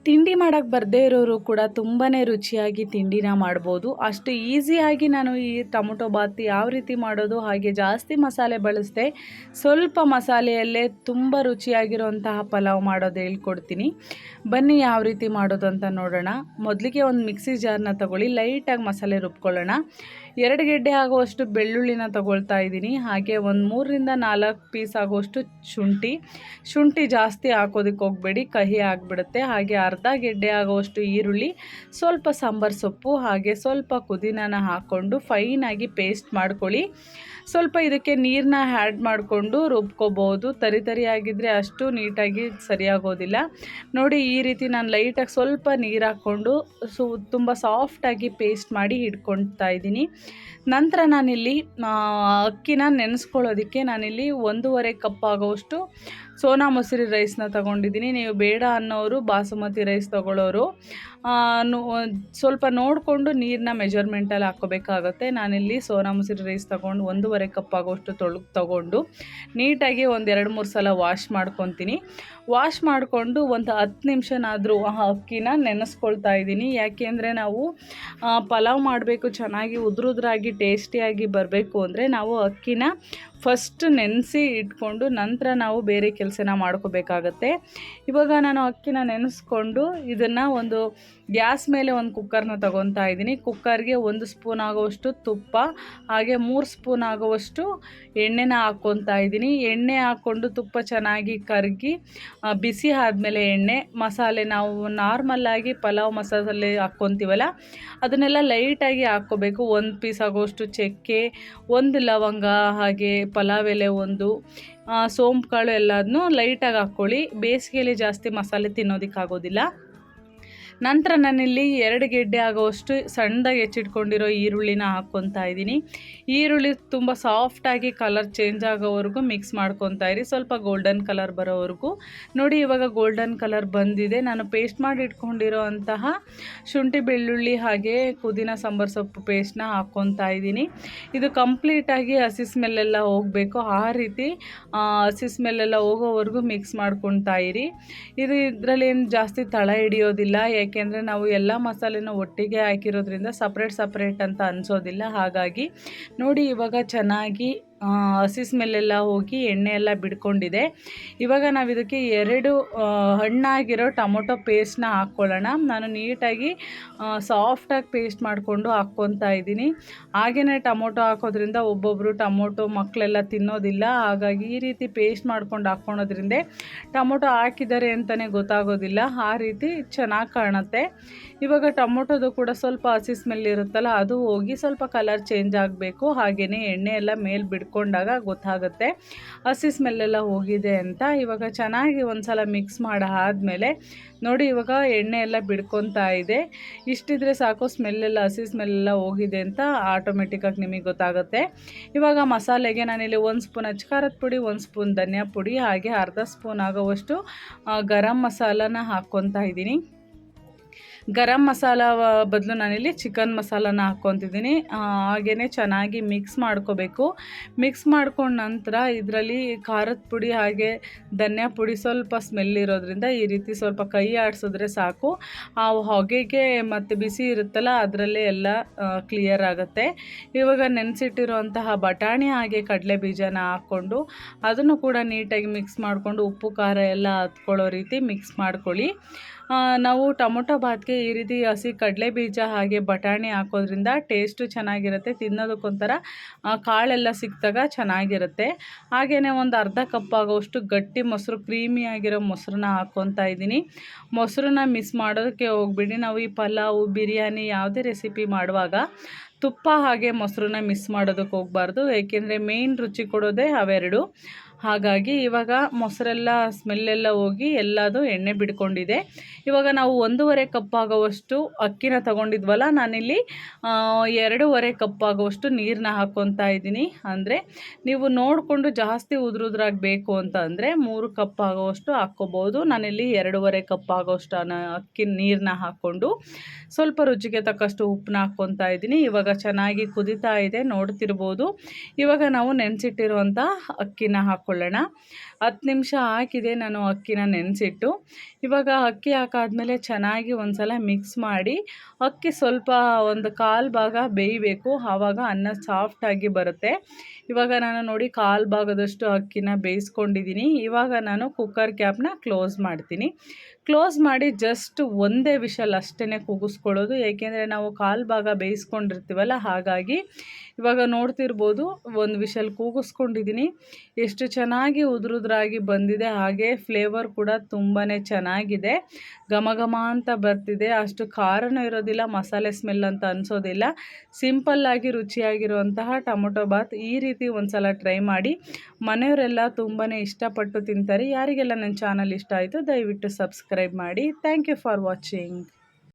ತಿಂಡಿ ಮಾಡೋಕ್ಕೆ ಬರದೇ ಇರೋರು ಕೂಡ ತುಂಬಾ ರುಚಿಯಾಗಿ ತಿಂಡಿನ ಮಾಡ್ಬೋದು. ಅಷ್ಟು ಈಸಿಯಾಗಿ ನಾನು ಈ ಟೊಮೊಟೊ ಬಾತ್ ಯಾವ ರೀತಿ ಮಾಡೋದು, ಹಾಗೆ ಜಾಸ್ತಿ ಮಸಾಲೆ ಬಳಸದೆ ಸ್ವಲ್ಪ ಮಸಾಲೆಯಲ್ಲೇ ತುಂಬ ರುಚಿಯಾಗಿರುವಂತಹ ಪಲಾವ್ ಮಾಡೋದು ಹೇಳ್ಕೊಡ್ತೀನಿ. ಬನ್ನಿ ಯಾವ ರೀತಿ ಮಾಡೋದು ಅಂತ ನೋಡೋಣ. ಮೊದಲಿಗೆ ಒಂದು ಮಿಕ್ಸಿ ಜಾರ್ನ ತಗೊಳ್ಳಿ, ಲೈಟಾಗಿ ಮಸಾಲೆ ರುಬ್ಕೊಳ್ಳೋಣ. 2 ಗೆಡ್ಡೆ ಆಗುವಷ್ಟು ಬೆಳ್ಳುಳ್ಳಿನ ತಗೊಳ್ತಾ ಇದ್ದೀನಿ. ಹಾಗೆ ಒಂದು 3ರಿಂದ 4 ಪೀಸ್ ಆಗುವಷ್ಟು ಶುಂಠಿ ಜಾಸ್ತಿ ಹಾಕೋದಕ್ಕೆ ಹೋಗಬೇಡಿ, ಕಹಿ ಆಗಿಬಿಡುತ್ತೆ. ಹಾಗೆ ಅರ್ಧ ಗೆಡ್ಡೆ ಆಗುವಷ್ಟು ಈರುಳ್ಳಿ, ಸ್ವಲ್ಪ ಸಾಂಬಾರು ಸೊಪ್ಪು, ಹಾಗೆ ಸ್ವಲ್ಪ ಪುದೀನಾನ ಹಾಕ್ಕೊಂಡು ಫೈನಾಗಿ ಪೇಸ್ಟ್ ಮಾಡ್ಕೊಳ್ಳಿ. ಸ್ವಲ್ಪ ಇದಕ್ಕೆ ನೀರನ್ನ ಆ್ಯಡ್ ಮಾಡಿಕೊಂಡು ರುಬ್ಕೋಬೋದು. ತರಿಯಾಗಿದ್ದರೆ ಅಷ್ಟು ನೀಟಾಗಿ ಸರಿಯಾಗೋದಿಲ್ಲ. ನೋಡಿ, ಈ ರೀತಿ ನಾನು ಲೈಟಾಗಿ ಸ್ವಲ್ಪ ನೀರು ಹಾಕ್ಕೊಂಡು ತುಂಬ ಸಾಫ್ಟಾಗಿ ಪೇಸ್ಟ್ ಮಾಡಿ ಇಟ್ಕೊಳ್ತಾ ಇದ್ದೀನಿ. ನಂತರ ನಾನಿಲ್ಲಿ ಅಕ್ಕಿನ ನೆನೆಸ್ಕೊಳ್ಳೋದಕ್ಕೆ ನಾನಿಲ್ಲಿ 1.5 ಕಪ್ ಆಗೋಷ್ಟು ಸೋನಾ ಮಸೂರಿ ರೈಸ್ನ ತೊಗೊಂಡಿದ್ದೀನಿ. ನೀವು ಬೇಡ ಅನ್ನೋರು ಬಾಸುಮತಿ ರೈಸ್ ತೊಗೊಳ್ಳೋರು ಸ್ವಲ್ಪ ನೋಡಿಕೊಂಡು ನೀರನ್ನ ಮೆಜರ್ಮೆಂಟಲ್ಲಿ ಹಾಕ್ಕೋಬೇಕಾಗುತ್ತೆ. ನಾನಿಲ್ಲಿ ಸೋನಾ ಮಸೂರಿ ರೈಸ್ ತೊಗೊಂಡು 1.5 ಕಪ್ ಆಗೋಷ್ಟು ತೊಗೊಂಡು ನೀಟಾಗಿ ಒಂದು 2-3 ಸಲ ವಾಶ್ ಮಾಡ್ಕೊತೀನಿ. ವಾಶ್ ಮಾಡಿಕೊಂಡು ಒಂದು 10 ನಿಮಿಷನಾದರೂ ಅಕ್ಕಿನ ನೆನೆಸ್ಕೊಳ್ತಾ ಇದ್ದೀನಿ. ಯಾಕೆಂದರೆ ನಾವು ಪಲಾವ್ ಮಾಡಬೇಕು, ಚೆನ್ನಾಗಿ ಉದುರಾಗಿ ಟೇಸ್ಟಿಯಾಗಿ ಬರಬೇಕು ಅಂದರೆ ನಾವು ಅಕ್ಕಿನ ಫಸ್ಟ್ ನೆನೆಸಿ ಇಟ್ಕೊಂಡು ನಂತರ ನಾವು ಬೇರೆ ಕೆಲಸನ ಮಾಡ್ಕೋಬೇಕಾಗತ್ತೆ. ಇವಾಗ ನಾನು ಅಕ್ಕಿನ ನೆನೆಸ್ಕೊಂಡು ಇದನ್ನು ಒಂದು ಗ್ಯಾಸ್ ಮೇಲೆ ಒಂದು ಕುಕ್ಕರ್ನ ತೊಗೊತಾ ಇದ್ದೀನಿ. ಕುಕ್ಕರ್ಗೆ 1 ಸ್ಪೂನ್ ಆಗುವಷ್ಟು ತುಪ್ಪ, ಹಾಗೆ 3 ಸ್ಪೂನ್ ಆಗುವಷ್ಟು ಎಣ್ಣೆನ ಹಾಕ್ಕೊತಾ ಇದ್ದೀನಿ. ಎಣ್ಣೆ ಹಾಕ್ಕೊಂಡು ತುಪ್ಪ ಚೆನ್ನಾಗಿ ಕರಗಿ ಬಿಸಿ ಆದಮೇಲೆ ಮಸಾಲೆ ನಾವು ನಾರ್ಮಲ್ಲಾಗಿ ಪಲಾವ್ ಮಸಾಲೆ ಹಾಕ್ಕೊತೀವಲ್ಲ ಅದನ್ನೆಲ್ಲ ಲೈಟಾಗಿ ಹಾಕ್ಕೋಬೇಕು. 1 ಪೀಸ್ ಆಗುವಷ್ಟು ಚಕ್ಕೆ, 1 ಲವಂಗ, ಹಾಗೆ ಪಲಾವ್ ಎಲೆ, 1 ಸೋಂಪು ಕಾಳು ಎಲ್ಲದನ್ನೂ ಲೈಟಾಗಿ ಹಾಕ್ಕೊಳ್ಳಿ. ಬೇಸಿಗೆಯಲ್ಲಿ ಜಾಸ್ತಿ ಮಸಾಲೆ ತಿನ್ನೋದಕ್ಕಾಗೋದಿಲ್ಲ. ನಂತರ ನಾನಿಲ್ಲಿ 2 ಗೆಡ್ಡೆ ಆಗೋವಷ್ಟು ಸಣ್ಣದಾಗಿ ಹೆಚ್ಚಿಟ್ಕೊಂಡಿರೋ ಈರುಳ್ಳಿನ ಹಾಕ್ಕೊತಾ ಇದ್ದೀನಿ. ಈರುಳ್ಳಿ ತುಂಬ ಸಾಫ್ಟಾಗಿ ಕಲರ್ ಚೇಂಜ್ ಆಗೋವರೆಗೂ ಮಿಕ್ಸ್ ಮಾಡ್ಕೊತಾ ಇರಿ, ಸ್ವಲ್ಪ ಗೋಲ್ಡನ್ ಕಲರ್ ಬರೋವರೆಗೂ. ನೋಡಿ, ಇವಾಗ ಗೋಲ್ಡನ್ ಕಲರ್ ಬಂದಿದೆ. ನಾನು ಪೇಸ್ಟ್ ಮಾಡಿ ಇಟ್ಕೊಂಡಿರೋ ಅಂತಹ ಶುಂಠಿ, ಬೆಳ್ಳುಳ್ಳಿ, ಹಾಗೆ ಪುದೀನ, ಸಾಂಬಾರು ಸೊಪ್ಪು ಪೇಸ್ಟ್ನ ಹಾಕ್ಕೊತಾ ಇದ್ದೀನಿ. ಇದು ಕಂಪ್ಲೀಟಾಗಿ ಹಸಿ ಸ್ಮೆಲ್ಲೆಲ್ಲ ಹೋಗಬೇಕು. ಆ ರೀತಿ ಹಸಿ ಸ್ಮೆಲ್ಲೆಲ್ಲ ಹೋಗೋವರೆಗೂ ಮಿಕ್ಸ್ ಮಾಡ್ಕೊತಾ ಇರಿ. ಇದರಲ್ಲಿ ಏನು ಜಾಸ್ತಿ ತಳ ಹಿಡಿಯೋದಿಲ್ಲ, ಯಾಕೆಂದರೆ ನಾವು ಎಲ್ಲ ಮಸಾಲೆನ ಒಟ್ಟಿಗೆ ಹಾಕಿರೋದ್ರಿಂದ ಸಪ್ರೇಟ್ ಅಂತ ಅನಿಸೋದಿಲ್ಲ. ಹಾಗಾಗಿ ನೋಡಿ, ಇವಾಗ ಚೆನ್ನಾಗಿ ಹಸಿ ಸ್ಮೆಲ್ಲೆಲ್ಲ ಹೋಗಿ ಎಣ್ಣೆ ಎಲ್ಲ ಬಿಡ್ಕೊಂಡಿದೆ. ಇವಾಗ ನಾವು ಇದಕ್ಕೆ 2 ಹಣ್ಣಾಗಿರೋ ಟೊಮೊಟೊ ಪೇಸ್ಟ್ನ ಹಾಕ್ಕೊಳ್ಳೋಣ. ನಾನು ನೀಟಾಗಿ ಸಾಫ್ಟಾಗಿ ಪೇಸ್ಟ್ ಮಾಡಿಕೊಂಡು ಹಾಕ್ಕೊತಾ ಇದ್ದೀನಿ. ಹಾಗೆಯೇ ಟೊಮೊಟೊ ಹಾಕೋದ್ರಿಂದ ಒಬ್ಬೊಬ್ಬರು ಟೊಮೊಟೊ ಮಕ್ಕಳೆಲ್ಲ ತಿನ್ನೋದಿಲ್ಲ. ಹಾಗಾಗಿ ಈ ರೀತಿ ಪೇಸ್ಟ್ ಮಾಡ್ಕೊಂಡು ಹಾಕ್ಕೊಳೋದ್ರಿಂದ ಟೊಮೊಟೊ ಹಾಕಿದ್ದಾರೆ ಅಂತಲೇ ಗೊತ್ತಾಗೋದಿಲ್ಲ. ಆ ರೀತಿ ಚೆನ್ನಾಗಿ ಕಾಣುತ್ತೆ. ಇವಾಗ ಟೊಮೊಟೊದು ಕೂಡ ಸ್ವಲ್ಪ ಹಸಿ ಸ್ಮೆಲ್ ಇರುತ್ತಲ್ಲ, ಅದು ಹೋಗಿ ಸ್ವಲ್ಪ ಕಲರ್ ಚೇಂಜ್ ಆಗಬೇಕು. ಹಾಗೆಯೇ ಎಣ್ಣೆ ಎಲ್ಲ ಮೇಲೆ ಬಿಡ್ಕೊಂಡಾಗ ಗೊತ್ತಾಗುತ್ತೆ ಹಸಿ ಸ್ಮೆಲ್ಲೆಲ್ಲ ಹೋಗಿದೆ ಅಂತ. ಇವಾಗ ಚೆನ್ನಾಗಿ ಒಂದು ಸಲ ಮಿಕ್ಸ್ ಆದಮೇಲೆ ನೋಡಿ, ಇವಾಗ ಎಣ್ಣೆ ಎಲ್ಲ ಬಿಡ್ಕೊತಾ ಇದೆ. ಇಷ್ಟಿದ್ರೆ ಸಾಕು, ಸ್ಮೆಲ್ಲೆಲ್ಲ ಹಸಿ ಸ್ಮೆಲ್ಲೆಲ್ಲ ಹೋಗಿದೆ ಅಂತ ಆಟೋಮೆಟಿಕ್ಕಾಗಿ ನಿಮಗೆ ಗೊತ್ತಾಗುತ್ತೆ. ಇವಾಗ ಮಸಾಲೆಗೆ ನಾನಿಲ್ಲಿ 1 ಸ್ಪೂನ್ ಅಚ್ಕಾರದ ಪುಡಿ, 1 ಸ್ಪೂನ್ ಧನಿಯಾ ಪುಡಿ, ಹಾಗೆ ಅರ್ಧ ಸ್ಪೂನ್ ಆಗೋವಷ್ಟು ಗರಂ ಮಸಾಲನ ಹಾಕ್ಕೊತಾ ಇದ್ದೀನಿ. ಗರಂ ಮಸಾಲ ಬದಲು ನಾನಿಲ್ಲಿ ಚಿಕನ್ ಮಸಾಲಾನ ಹಾಕ್ಕೊತಿದ್ದೀನಿ. ಹಾಗೆಯೇ ಚೆನ್ನಾಗಿ ಮಿಕ್ಸ್ ಮಾಡ್ಕೋಬೇಕು. ಮಿಕ್ಸ್ ಮಾಡ್ಕೊಂಡ ನಂತರ ಇದರಲ್ಲಿ ಖಾರದ ಪುಡಿ ಹಾಗೆ ಧನಿಯಾ ಪುಡಿ ಸ್ವಲ್ಪ ಸ್ಮೆಲ್ ಇರೋದ್ರಿಂದ ಈ ರೀತಿ ಸ್ವಲ್ಪ ಕೈ ಆಡಿಸಿದ್ರೆ ಸಾಕು. ಆ ಹೊಗೆಗೆ ಮತ್ತು ಬಿಸಿ ಇರುತ್ತಲ್ಲ ಅದರಲ್ಲೇ ಎಲ್ಲ ಕ್ಲಿಯರ್ ಆಗುತ್ತೆ. ಇವಾಗ ನೆನೆಸಿಟ್ಟಿರುವಂತಹ ಬಟಾಣಿ ಹಾಗೆ ಕಡಲೆ ಬೀಜನ ಹಾಕ್ಕೊಂಡು ಅದನ್ನು ಕೂಡ ನೀಟಾಗಿ ಮಿಕ್ಸ್ ಮಾಡಿಕೊಂಡು ಉಪ್ಪು ಖಾರ ಎಲ್ಲ ಹತ್ಕೊಳ್ಳೋ ರೀತಿ ಮಿಕ್ಸ್ ಮಾಡ್ಕೊಳ್ಳಿ. ನಾವು ಟೊಮೊಟೊ ಬಾತ್ಗೆ ಈ ರೀತಿ ಹಸಿ ಕಡಲೆ ಬೀಜ ಹಾಗೆ ಬಟಾಣಿ ಹಾಕೋದ್ರಿಂದ ಟೇಸ್ಟು ಚೆನ್ನಾಗಿರುತ್ತೆ. ತಿನ್ನೋದಕ್ಕೊಂಥರ ಕಾಳೆಲ್ಲ ಸಿಕ್ಕಿದಾಗ ಚೆನ್ನಾಗಿರುತ್ತೆ. ಹಾಗೆಯೇ ಒಂದು ಅರ್ಧ ಕಪ್ ಆಗೋಷ್ಟು ಗಟ್ಟಿ ಮೊಸರು, ಕ್ರೀಮಿಯಾಗಿರೋ ಮೊಸರನ್ನ ಹಾಕ್ಕೊತಾ ಇದ್ದೀನಿ. ಮೊಸರನ್ನ ಮಿಸ್ ಮಾಡೋದಕ್ಕೆ ಹೋಗ್ಬಿಡಿ. ನಾವು ಈ ಪಲಾವು, ಬಿರಿಯಾನಿ ಯಾವುದೇ ರೆಸಿಪಿ ಮಾಡುವಾಗ ತುಪ್ಪ ಹಾಗೆ ಮೊಸರನ್ನ ಮಿಸ್ ಮಾಡೋದಕ್ಕೆ ಹೋಗಬಾರ್ದು. ಏಕೆಂದರೆ ಮೇನ್ ರುಚಿ ಕೊಡೋದೇ ಅವೆರಡು. ಹಾಗಾಗಿ ಇವಾಗ ಮೊಸರೆಲ್ಲ ಸ್ಮೆಲ್ಲೆಲ್ಲ ಹೋಗಿ ಎಲ್ಲದು ಎಣ್ಣೆ ಬಿಡ್ಕೊಂಡಿದೆ. ಇವಾಗ ನಾವು 1.5 ಕಪ್ ಆಗೋವಷ್ಟು ಅಕ್ಕಿನ ತೊಗೊಂಡಿದ್ವಲ್ಲ, ನಾನಿಲ್ಲಿ 2.5 ಕಪ್ ಆಗೋವಷ್ಟು ನೀರನ್ನ ಹಾಕ್ಕೊತಾ ಇದ್ದೀನಿ. ಅಂದರೆ ನೀವು ನೋಡಿಕೊಂಡು ಜಾಸ್ತಿ ಉದುರಾಗಿ ಬೇಕು ಅಂತ ಅಂದರೆ 3 ಕಪ್ ಆಗೋವಷ್ಟು ಹಾಕ್ಕೋಬೋದು. ನಾನಿಲ್ಲಿ 2.5 ಕಪ್ ಆಗೋಷ್ಟು ನೀರನ್ನ ಹಾಕ್ಕೊಂಡು ಸ್ವಲ್ಪ ರುಚಿಗೆ ತಕ್ಕಷ್ಟು ಉಪ್ಪನ್ನ ಹಾಕ್ಕೊತಾ ಇದ್ದೀನಿ. ಇವಾಗ ಚೆನ್ನಾಗಿ ಕುದೀತಾ ಇದೆ, ನೋಡ್ತಿರ್ಬೋದು. ಇವಾಗ ನಾವು ನೆನೆಸಿಟ್ಟಿರುವಂಥ ಅಕ್ಕಿನ ಹಾಕ್ಕೊಳ್ಳೋಣ. 10 ನಿಮಿಷ ಹಾಕಿದೆ ನಾನು ಅಕ್ಕಿನ ನೆನೆಸಿಟ್ಟು. ಇವಾಗ ಅಕ್ಕಿ ಹಾಕಾದ್ಮೇಲೆ ಚೆನ್ನಾಗಿ ಒಂದು ಸಲ ಮಿಕ್ಸ್ ಮಾಡಿ, ಅಕ್ಕಿ ಸ್ವಲ್ಪ ಒಂದು ಕಾಲು ಭಾಗ ಬೇಯಬೇಕು, ಆವಾಗ ಅನ್ನ ಸಾಫ್ಟಾಗಿ ಬರುತ್ತೆ. ಇವಾಗ ನಾನು ನೋಡಿ ಕಾಲು ಭಾಗದಷ್ಟು ಅಕ್ಕಿನ ಬೇಯಿಸ್ಕೊಂಡಿದ್ದೀನಿ. ಇವಾಗ ನಾನು ಕುಕ್ಕರ್ ಕ್ಯಾಪ್ನ ಕ್ಲೋಸ್ ಮಾಡ್ತೀನಿ. ಕ್ಲೋಸ್ ಮಾಡಿ ಜಸ್ಟ್ ಒಂದೇ ವಿಷಲ್ ಅಷ್ಟೇ ಕೂಗಿಸ್ಕೊಳ್ಳೋದು, ಏಕೆಂದರೆ ನಾವು ಕಾಲು ಭಾಗ ಬೇಯಿಸ್ಕೊಂಡಿರ್ತೀವಲ್ಲ, ಹಾಗಾಗಿ. ಇವಾಗ ನೋಡ್ತಿರ್ಬೋದು ಒಂದು ವಿಷಲ್ ಕೂಗಿಸ್ಕೊಂಡಿದ್ದೀನಿ. ಎಷ್ಟು ಚೆನ್ನಾಗಿ ಉದುರುದ್ರಾಗಿ ಬಂದಿದೆ, ಹಾಗೆ ಫ್ಲೇವರ್ ಕೂಡ ತುಂಬಾ ಚೆನ್ನಾಗಿದೆ. ಘಮ ಘಮ ಅಂತ ಬರ್ತಿದೆ. ಅಷ್ಟು ಖಾರನೂ ಇರೋದಿಲ್ಲ, ಮಸಾಲೆ ಸ್ಮೆಲ್ ಅಂತ ಅನಿಸೋದಿಲ್ಲ. ಸಿಂಪಲ್ಲಾಗಿ ರುಚಿಯಾಗಿರುವಂತಹ ಟೊಮೊಟೊ ಬಾತ್ ಈ ರೀತಿ ಒಂದು ಸಲ ಟ್ರೈ ಮಾಡಿ. ಮನೆಯವರೆಲ್ಲ ತುಂಬಾ ಇಷ್ಟಪಟ್ಟು ತಿಂತಾರೆ. ಯಾರಿಗೆಲ್ಲ ನನ್ನ ಚಾನಲ್ ಇಷ್ಟ ಆಯಿತು ದಯವಿಟ್ಟು ಸಬ್ಸ್ಕ್ರೈಬ್ ಮಾಡಿ. Thank you for watching.